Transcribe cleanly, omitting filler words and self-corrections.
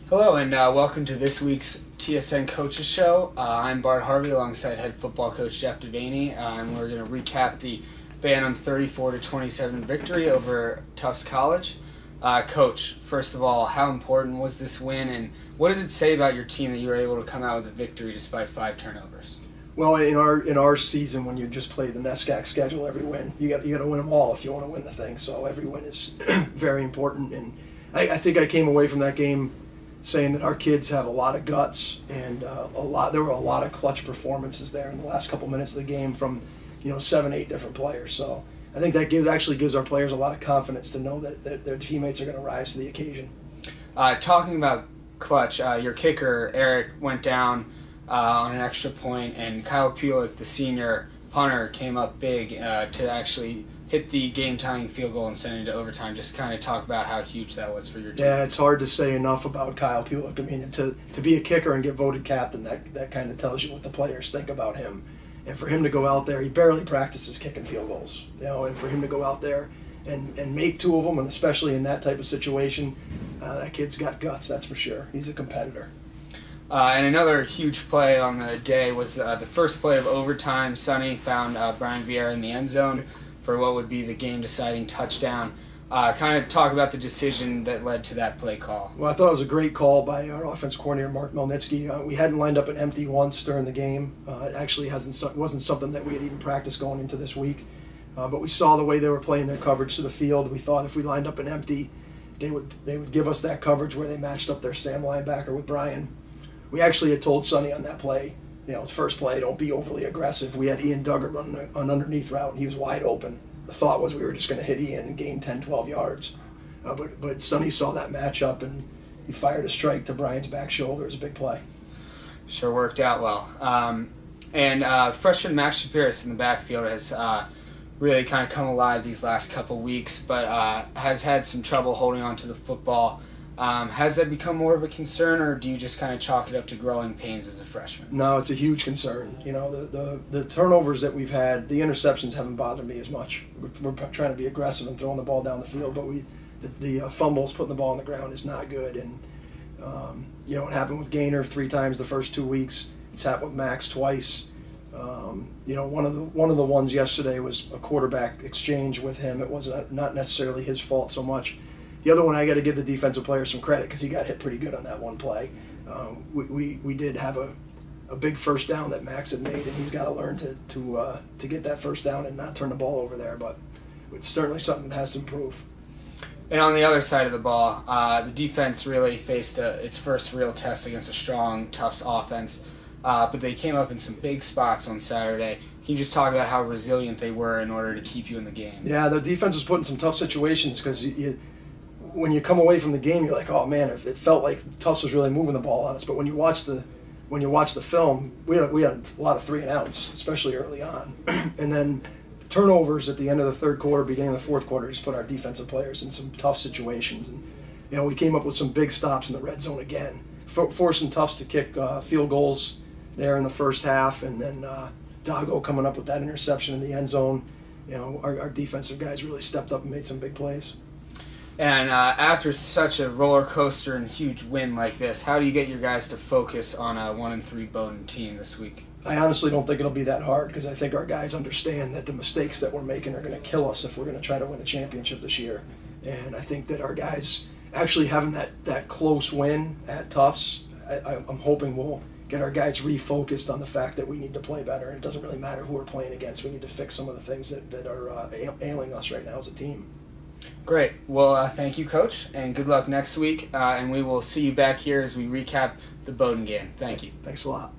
Hello and welcome to this week's TSN Coaches Show. I'm Bart Harvey alongside head football coach Jeff Devaney, and we're going to recap the Bantam 34-27 victory over Tufts College. Coach, first of all, how important was this win, and what does it say about your team that you were able to come out with a victory despite 5 turnovers? Well, in our season, when you just play the NESCAC schedule, every win you got to win them all if you want to win the thing. So every win is very important, and I think I came away from that game saying that our kids have a lot of guts, and there were a lot of clutch performances there in the last couple minutes of the game from 7-8 different players. So I think that actually gives our players a lot of confidence to know that their teammates are going to rise to the occasion. Talking about clutch, your kicker Eric went down on an extra point, and Kyle Pulick, the senior punter, came up big to actually hit the game-tying field goal and send it to overtime. Just kind of talk about how huge that was for your team. Yeah, it's hard to say enough about Kyle Pulick. I mean, to be a kicker and get voted captain, that kind of tells you what the players think about him. And for him to go out there, he barely practices kicking field goals, and for him to go out there and make 2 of them, and especially in that type of situation, that kid's got guts, that's for sure. He's a competitor. And another huge play on the day was the first play of overtime. Sonny found Brian Vieira in the end zone for what would be the game-deciding touchdown. Kind of talk about the decision that led to that play call. Well, I thought it was a great call by our offense coordinator, Mark Melnitsky. We hadn't lined up an empty once during the game. It actually wasn't something that we had even practiced going into this week. But we saw the way they were playing their coverage to the field. We thought if we lined up an empty, they would give us that coverage where they matched up their Sam linebacker with Brian. We actually had told Sonny on that play, first play, don't be overly aggressive. We had Ian Duggar running an underneath route, and he was wide open. The thought was we were just going to hit Ian and gain 10, 12 yards. But Sonny saw that matchup, and he fired a strike to Brian's back shoulder. It was a big play. Sure worked out well. Freshman Max Shapiris in the backfield has really kind of come alive these last couple weeks, but has had some trouble holding on to the football. Has that become more of a concern, or do you just kind of chalk it up to growing pains as a freshman? No, it's a huge concern. The turnovers that we've had, the interceptions haven't bothered me as much. We're trying to be aggressive and throwing the ball down the field, but the fumbles, putting the ball on the ground is not good. And it happened with Gaynor 3 times the first 2 weeks. It's happened with Max twice. One of the ones yesterday was a quarterback exchange with him. It was not necessarily his fault so much. The other one, I got to give the defensive player some credit because he got hit pretty good on that one play. We did have a big first down that Max had made, and he's got to learn to get that first down and not turn the ball over there. But it's certainly something that has to improve. And on the other side of the ball, the defense really faced its first real test against a strong Tufts offense, but they came up in some big spots on Saturday. Can you just talk about how resilient they were in order to keep you in the game? Yeah, the defense was put in some tough situations because when you come away from the game, you're like, oh man, it felt like Tufts was really moving the ball on us. But when you watch the film, we had a lot of 3 and outs, especially early on. And then the turnovers at the end of the 3rd quarter, beginning of the 4th quarter, just put our defensive players in some tough situations. And we came up with some big stops in the red zone again, forcing Tufts to kick field goals there in the first half, and then Dago coming up with that interception in the end zone. Our defensive guys really stepped up and made some big plays. And after such a roller coaster and huge win like this, how do you get your guys to focus on a 1-3 Bowdoin team this week? I honestly don't think it'll be that hard because I think our guys understand that the mistakes that we're making are going to kill us if we're going to try to win a championship this year. And I think that our guys actually having that close win at Tufts, I'm hoping will get our guys refocused on the fact that we need to play better. And it doesn't really matter who we're playing against. We need to fix some of the things that are ailing us right now as a team. Great. Well, thank you, Coach, and good luck next week. And we will see you back here as we recap the Bowdoin game. Thank you. Thanks a lot.